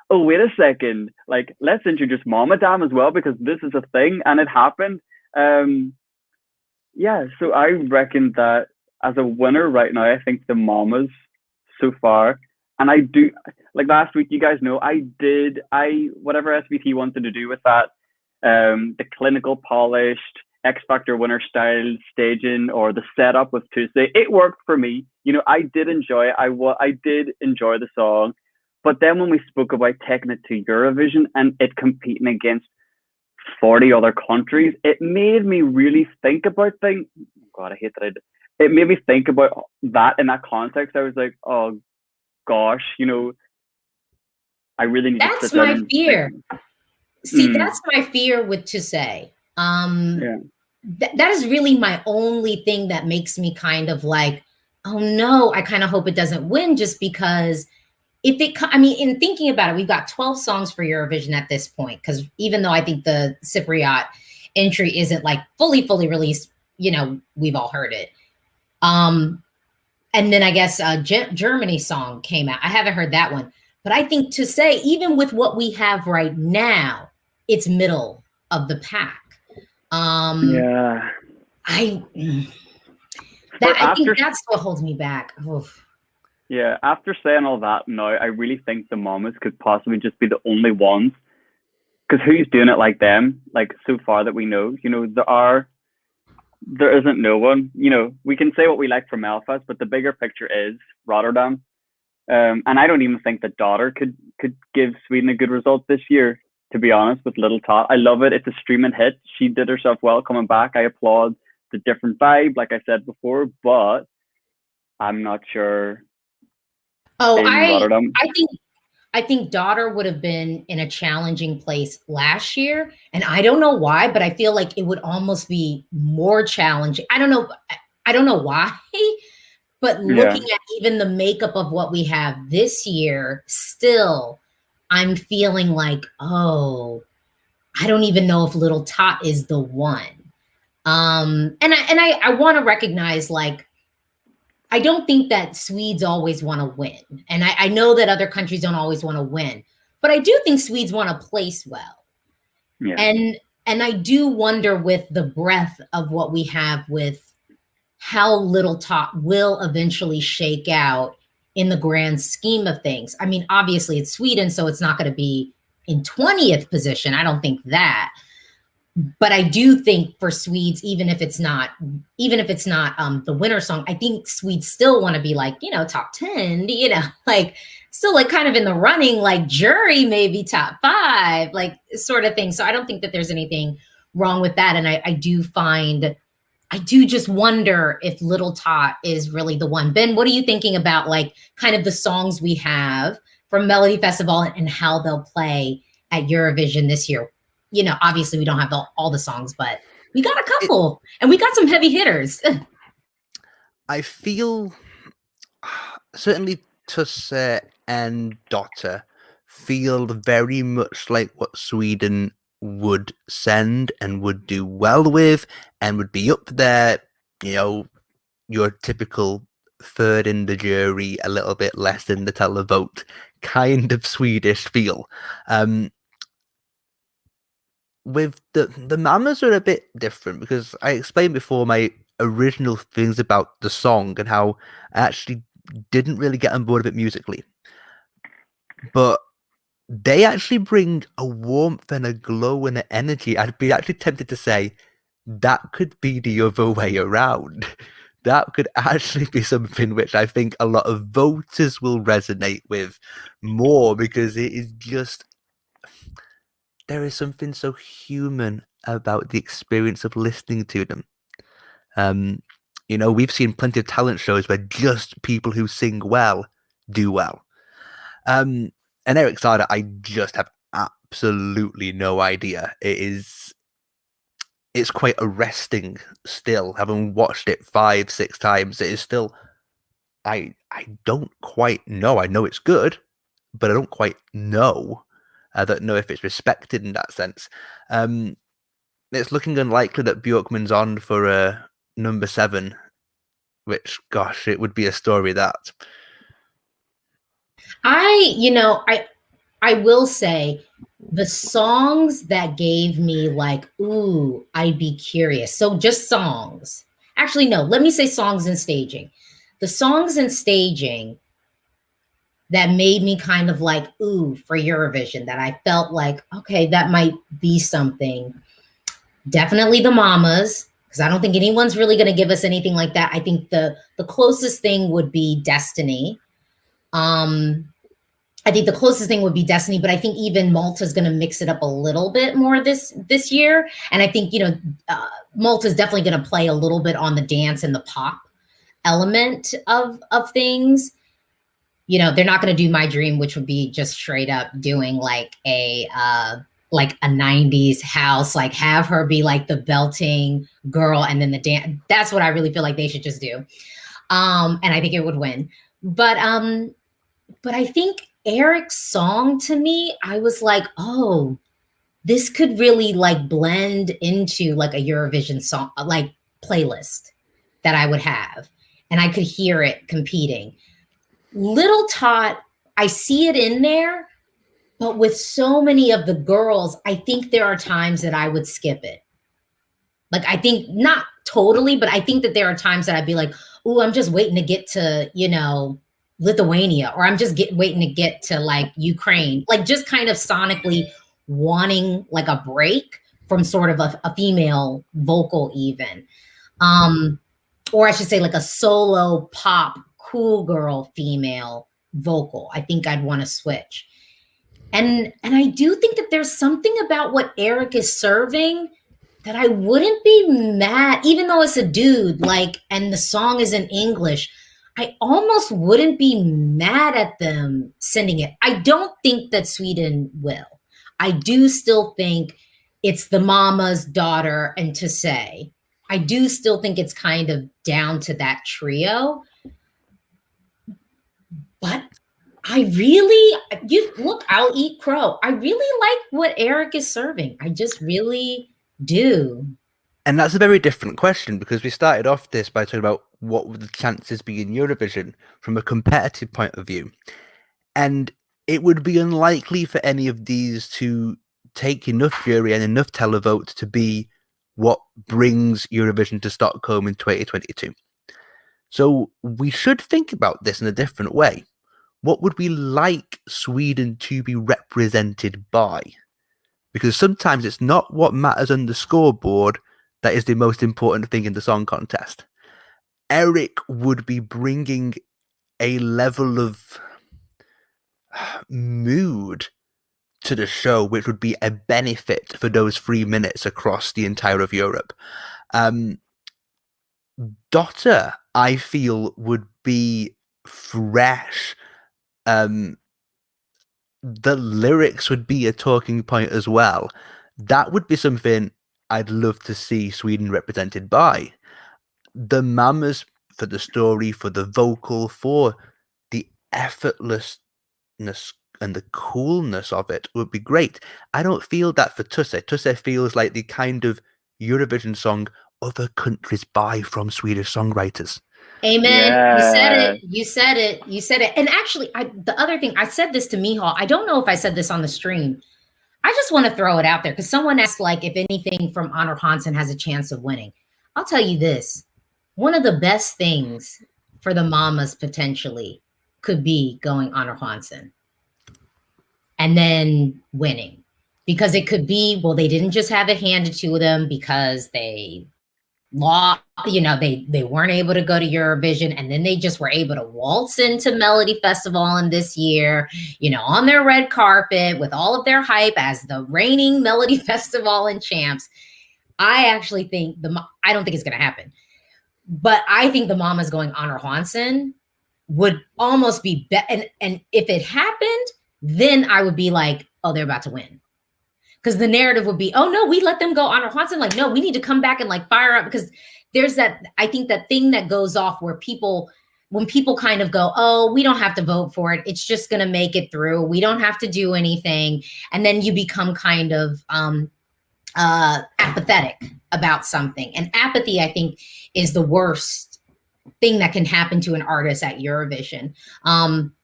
wait a second! Like, let's introduce Mama Dam as well because this is a thing," and it happened. Yeah, so I reckon that as a winner right now, I think the Mamas so far, and I do like last week. You guys know I whatever SVT wanted to do with that, the clinical polished X Factor winner style staging or the setup with Tuesday. It worked for me. You know, I did enjoy it. I did enjoy the song, but then when we spoke about taking it to Eurovision and it competing against 40 other countries, it made me really think about things. God, I hate that I did. It made me think about that in that context. I was like, oh gosh, you know, I really need to That's sit down my and fear. think. See, that's my fear with To Say. Yeah. That is really my only thing that makes me kind of like, oh no, I kind of hope it doesn't win just because if it, I mean, in thinking about it, we've got 12 songs for Eurovision at this point, because even though I think the Cypriot entry isn't like fully released, you know, we've all heard it. And then I guess Germany song came out. I haven't heard that one, but I think To Say, even with what we have right now, it's middle of the pack. Yeah. I think that's what holds me back. Oof. Yeah, after saying all that now, I really think the Mamas could possibly just be the only ones. Because who's doing it like them? Like so far that we know, you know, there isn't no one. You know, we can say what we like from Belfast, but the bigger picture is Rotterdam. And I don't even think that Daughter could give Sweden a good result this year. To be honest, with Little Tot, I love it. It's a streaming hit. She did herself well coming back. I applaud the different vibe, like I said before, but I'm not sure. Oh, Rotterdam. I think Daughter would have been in a challenging place last year, and I don't know why, but I feel like it would almost be more challenging. I don't know why, but looking at even the makeup of what we have this year, still, I'm feeling like, oh, I don't even know if Little Tot is the one. And I want to recognize, like, I don't think that Swedes always want to win. And I know that other countries don't always want to win, but I do think Swedes want to place well. Yeah. And I do wonder with the breadth of what we have with how Little Tot will eventually shake out in the grand scheme of things. I mean, obviously it's Sweden, so it's not going to be in 20th position. I don't think that. But I do think for Swedes, even if it's not the winner song, I think Swedes still want to be like, you know, top 10, you know, like still like kind of in the running, like jury, maybe top 5, like sort of thing. So I don't think that there's anything wrong with that. And I do just wonder if Little Tot is really the one. Ben, what are you thinking about like kind of the songs we have from Melodifestivalen and how they'll play at Eurovision this year? You know, obviously we don't have all the songs, but we got a couple and we got some heavy hitters. I feel certainly Tusse and Dotter feel very much like what Sweden would send and would do well with and would be up there, you know, your typical third in the jury, a little bit less in the televote kind of Swedish feel. With the Mamas are a bit different because I explained before my original things about the song and how I actually didn't really get on board with it musically. But they actually bring a warmth and a glow and an energy. I'd be actually tempted to say that could be the other way around. That could actually be something which I think a lot of voters will resonate with more because it is just, there is something so human about the experience of listening to them. You know, we've seen plenty of talent shows where just people who sing well do well. And Eric Saade, I just have absolutely no idea. It is it's quite arresting still, having watched it 5-6 times. It is still, I don't quite know. I know it's good, but I don't quite know. I don't know if it's respected in that sense. It's looking unlikely that Bjorkman's on for number 7, which, gosh, it would be a story that. I will say the songs that gave me like, ooh, I'd be curious. So just songs. Actually, no, let me say songs and staging. The songs and staging that made me kind of like, ooh, for Eurovision, that I felt like, okay, that might be something. Definitely the Mamas, because I don't think anyone's really going to give us anything like that. I think the closest thing would be Destiny. I think the closest thing would be Destiny, but I think even Malta's going to mix it up a little bit more this year. And I think, Malta's definitely going to play a little bit on the dance and the pop element of things. They're not going to do My Dream, which would be just straight up doing like a 90s house, like have her be like the belting girl and then the dance. That's what I really feel like they should just do. And I think it would win. But I think Eric's song, to me, I was like, oh, this could really like blend into like a Eurovision song, like playlist that I would have. And I could hear it competing. Little Tot, I see it in there, but with so many of the girls, I think there are times that I would skip it. Like, I think not totally, but I think that there are times that I'd be like, oh, I'm just waiting to get to, Lithuania, or I'm just waiting to get to like Ukraine, like just kind of sonically wanting like a break from sort of a female vocal even. Or I should say like a solo pop cool girl female vocal. I think I'd want to switch. And I do think that there's something about what Eric is serving that I wouldn't be mad, even though it's a dude, like, and the song is in English, I almost wouldn't be mad at them sending it. I don't think that Sweden will. I do still think it's the mama's daughter and to say, I do still think it's kind of down to that trio. But I'll eat crow. I really like what Eric is serving. I just really do. And that's a very different question, because we started off this by talking about what would the chances be in Eurovision from a competitive point of view. And it would be unlikely for any of these to take enough jury and enough televote to be what brings Eurovision to Stockholm in 2022. So we should think about this in a different way. What would we like Sweden to be represented by? Because sometimes it's not what matters on the scoreboard that is the most important thing in the song contest. Eric would be bringing a level of mood to the show, which would be a benefit for those 3 minutes across the entire of Europe. Dotter, I feel, would be fresh. The lyrics would be a talking point as well. That would be something I'd love to see Sweden represented by. The Mamas, for the story, for the vocal, for the effortlessness and the coolness of it would be great. I don't feel that for Tusse. Tusse feels like the kind of Eurovision song other countries buy from Swedish songwriters. Amen. Yeah. You said it. And actually, the other thing, I said this to Micheal. I don't know if I said this on the stream. I just want to throw it out there because someone asked, like, if anything from Honor Hansen has a chance of winning. I'll tell you this. One of the best things for the Mamas potentially could be going Honor Hansen and then winning. Because it could be, well, they didn't just have it handed to them because they lost, they weren't able to go to Eurovision, and then they just were able to waltz into Melodifestivalen this year, on their red carpet with all of their hype as the reigning Melodifestivalen champs. I actually think I don't think it's going to happen, but I think the Mamas going Honor Hansen would almost be and if it happened, then I would be like, oh, they're about to win. Because the narrative would be, oh no, we let them go. Honor Hansen, like, no, we need to come back and like fire up, because there's that, I think that thing that goes off where when people kind of go, oh, we don't have to vote for it, it's just going to make it through, we don't have to do anything, and then you become kind of apathetic about something. And apathy, I think, is the worst thing that can happen to an artist at Eurovision.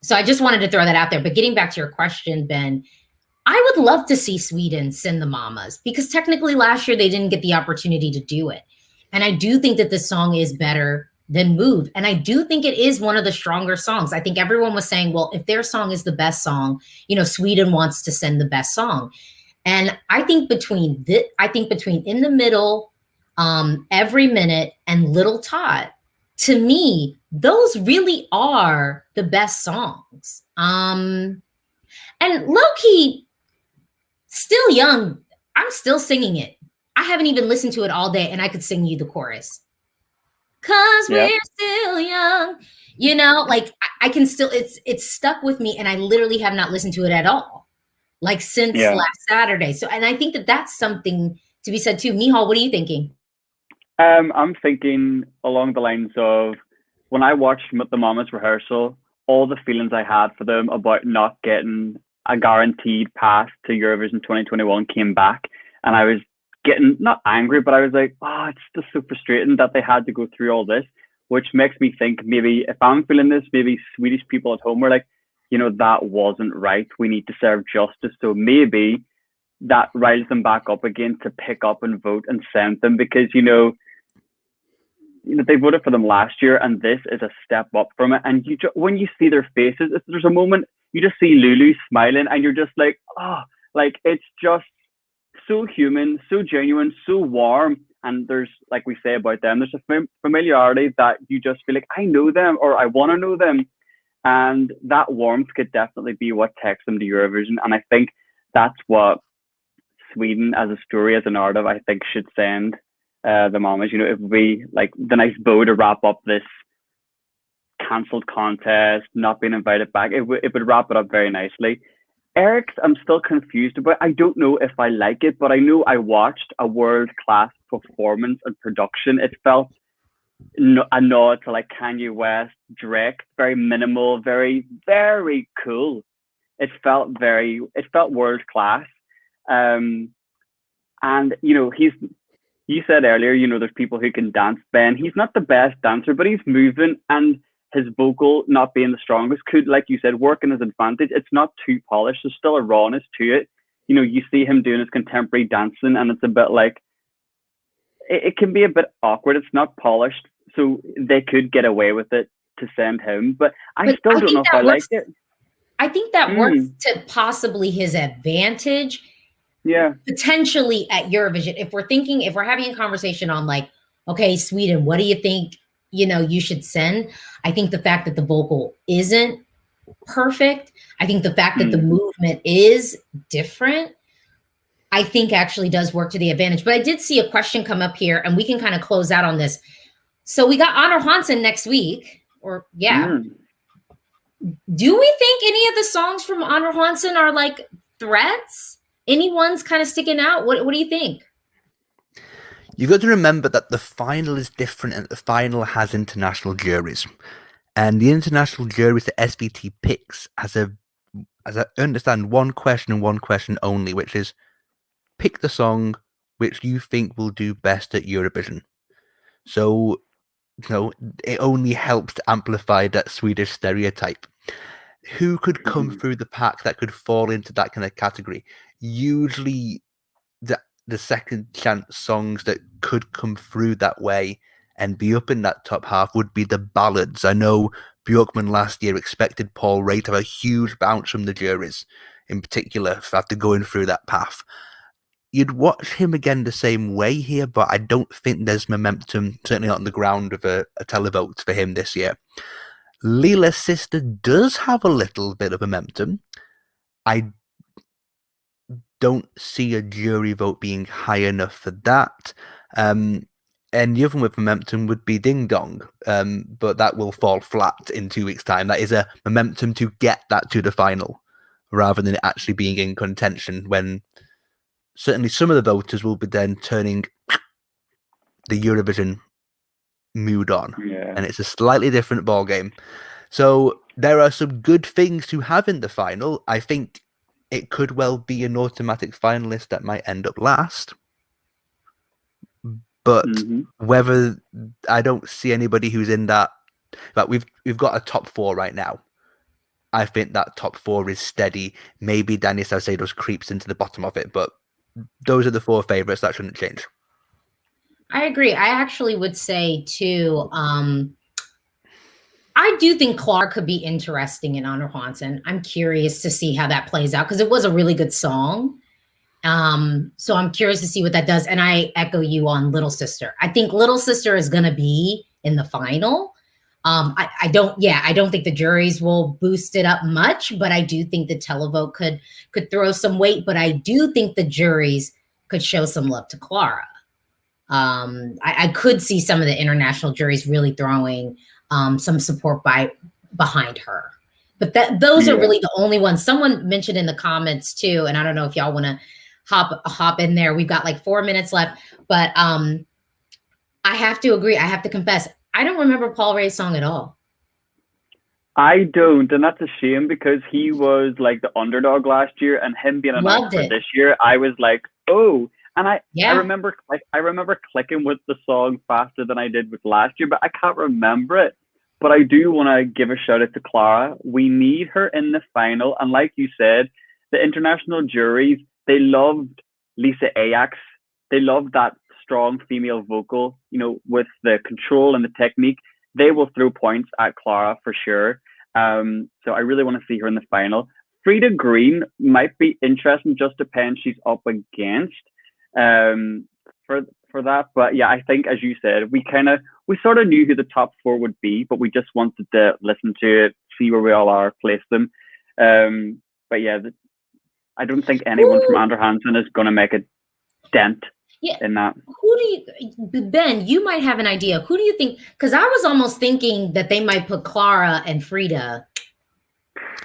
So I just wanted to throw that out there. But getting back to your question, Ben, I would love to see Sweden send the Mamas, because technically last year they didn't get the opportunity to do it. And I do think that this song is better than Move. And I do think it is one of the stronger songs. I think everyone was saying, well, if their song is the best song, Sweden wants to send the best song. And I think between In the Middle, Every Minute, and Little Tot, to me, those really are the best songs. And low-key, still young, I'm still singing it. I haven't even listened to it all day, and I could sing you the chorus. 'Cause we're still young. Like I can still, it's stuck with me, and I literally have not listened to it at all, like since last Saturday. So, and I think that that's something to be said too. Micheal, what are you thinking? I'm thinking along the lines of, when I watched the Mamas rehearsal, all the feelings I had for them about not getting a guaranteed pass to Eurovision 2021 came back, and I was getting not angry, but I was like, oh, it's just so frustrating that they had to go through all this, which makes me think maybe if I'm feeling this, maybe Swedish people at home were like, that wasn't right. We need to serve justice. So maybe that riles them back up again to pick up and vote and send them, because they voted for them last year, and this is a step up from it. And when you see their faces, there's a moment you just see Lulu smiling, and you're just like, oh, like it's just so human, so genuine, so warm. And there's, like we say about them, there's a familiarity that you just feel like, I know them, or I want to know them. And that warmth could definitely be what takes them to Eurovision. And I think that's what Sweden as a story, as an narrative, I think should send the Mamas. If we like the nice bow to wrap up this cancelled contest, not being invited back, it would wrap it up very nicely. Eric's, I'm still confused about. I don't know if I like it, but I know I watched a world-class performance and production. It felt a nod to like Kanye West, Drake, very minimal, very, very cool. It felt world-class. And you said earlier, there's people who can dance. Ben, he's not the best dancer, but he's moving, and his vocal not being the strongest could, like you said, work in his advantage. It's not too polished. There's still a rawness to it. You see him doing his contemporary dancing, and it's a bit like, it can be a bit awkward. It's not polished, so they could get away with it to send him. But I still don't know if I like it. I think that works to possibly his advantage. Yeah. Potentially at Eurovision. If we're having a conversation on like, okay, Sweden, what do you think, you should send? I think the fact that the vocal isn't perfect, I think the fact that the movement is different, I think actually does work to the advantage. But I did see a question come up here, and we can kind of close out on this. So we got Honor Hansen next week, or Do we think any of the songs from Honor Hansen are like threats? Anyone's kind of sticking out? What do you think? You've got to remember that the final is different, and the final has international juries. And the international juries that SVT picks as I understand, one question and one question only, which is pick the song which you think will do best at Eurovision. So, it only helps to amplify that Swedish stereotype. Who could come through the pack that could fall into that kind of category? Usually the second chance songs that could come through that way and be up in that top half would be the ballads. I know Björkman last year expected Paul Ray to have a huge bounce from the juries, in particular, after going through that path. You'd watch him again the same way here, but I don't think there's momentum, certainly not on the ground of a televote for him this year. Lila's Sister does have a little bit of momentum. I don't see a jury vote being high enough for that. And the other one with momentum would be Ding Dong, but that will fall flat in 2 weeks' time. That is a momentum to get that to the final, rather than it actually being in contention when certainly some of the voters will be then turning the Eurovision mood on. Yeah. And it's a slightly different ballgame. So there are some good things to have in the final. I think it could well be an automatic finalist that might end up last. But whether I don't see anybody who's in that, but we've got a top 4 right now. I think that top 4 is steady. Maybe Dani Saucedo's creeps into the bottom of it, but those are the 4 favorites. That shouldn't change. I agree. I actually would say too, I do think Clara could be interesting in Honor Hansen. I'm curious to see how that plays out because it was a really good song. So I'm curious to see what that does. And I echo you on Little Sister. I think Little Sister is going to be in the final. I don't think the juries will boost it up much, but I do think the televote could throw some weight. But I do think the juries could show some love to Clara. I could see some of the international juries really throwing some support behind her. But those are really the only ones. Someone mentioned in the comments too, and I don't know if y'all want to hop in there. We've got like 4 minutes left, but I have to agree. I have to confess, I don't remember Paul Ray's song at all. I don't, and that's a shame because he was like the underdog last year, and him being announced for this year, I was like, oh. And I remember clicking with the song faster than I did with last year, but I can't remember it. But I do want to give a shout out to Clara. We need her in the final. And like you said, the international juries, they loved Lisa Ajax. They loved that strong female vocal, you know, with the control and the technique. They will throw points at Clara for sure. So I really want to see her in the final. Frida Green might be interesting, just depends she's up against. For that, but yeah, I think as you said, we sort of knew who the top 4 would be, but we just wanted to listen to it, see where we all are, place them. But yeah, I don't think anyone from Honor Hansen is going to make a dent in that. Ben, you might have an idea. Who do you think? Because I was almost thinking that they might put Clara and Frida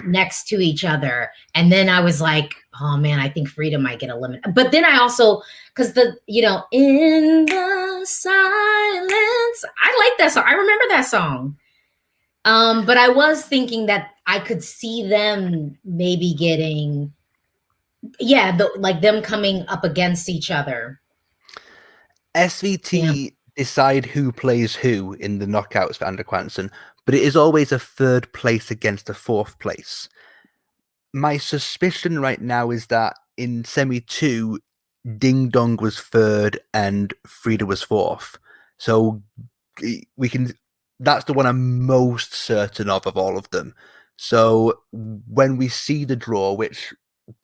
next to each other, and then I was like, oh man, I think Frida might get eliminated. But then I also, because in the silence, I like that song. I remember that song. But I was thinking that I could see them maybe getting, them coming up against each other. SVT decide who plays who in the knockouts for Anders Hansen, but it is always a 3rd place against a 4th place. My suspicion right now is that in semi 2, Ding Dong was 3rd and Frida was 4th. So that's the one I'm most certain of all of them. So when we see the draw, which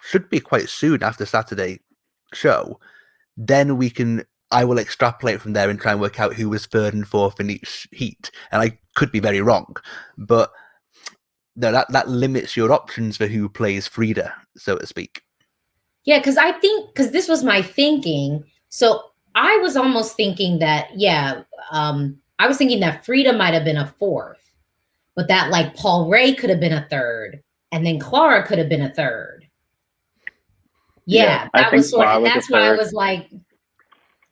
should be quite soon after Saturday show, then I will extrapolate from there and try and work out who was 3rd and 4th in each heat. And I could be very wrong, but no, that limits your options for who plays Frida, so to speak. Yeah, because this was my thinking. So I was almost thinking that, I was thinking that Frida might have been a 4th, but that like Paul Ray could have been a 3rd, and then Clara could have been a 3rd. Yeah, that was sort of, that's why I was like,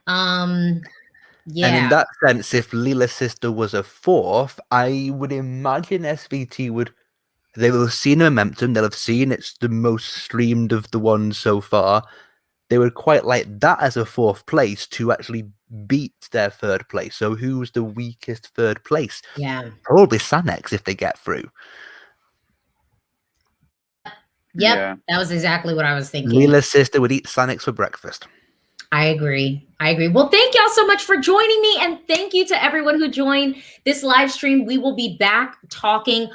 And in that sense, if Lila Sister was a 4th, I would imagine SVT they will have seen the momentum, they'll have seen it's the most streamed of the ones so far. They would quite like that as a 4th place to actually beat their 3rd place. So who's the weakest 3rd place? Yeah. Probably Sannex if they get through. Yep, that was exactly what I was thinking. Lila's sister would eat Sannex for breakfast. I agree. Well, thank y'all so much for joining me. And thank you to everyone who joined this live stream. We will be back talking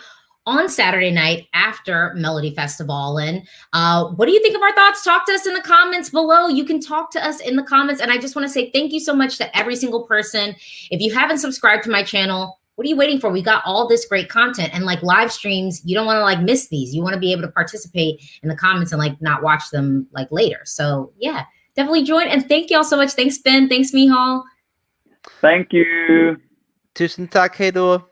on Saturday night after Melodifestivalen. What do you think of our thoughts? Talk to us in the comments below. You can talk to us in the comments. And I just want to say thank you so much to every single person. If you haven't subscribed to my channel, what are you waiting for? We got all this great content, and like live streams, you don't want to like miss these. You want to be able to participate in the comments and like not watch them like later. So yeah, definitely join. And thank y'all so much. Thanks, Ben. Thanks, Miceal. Thank you. Tusen tack. Hej då.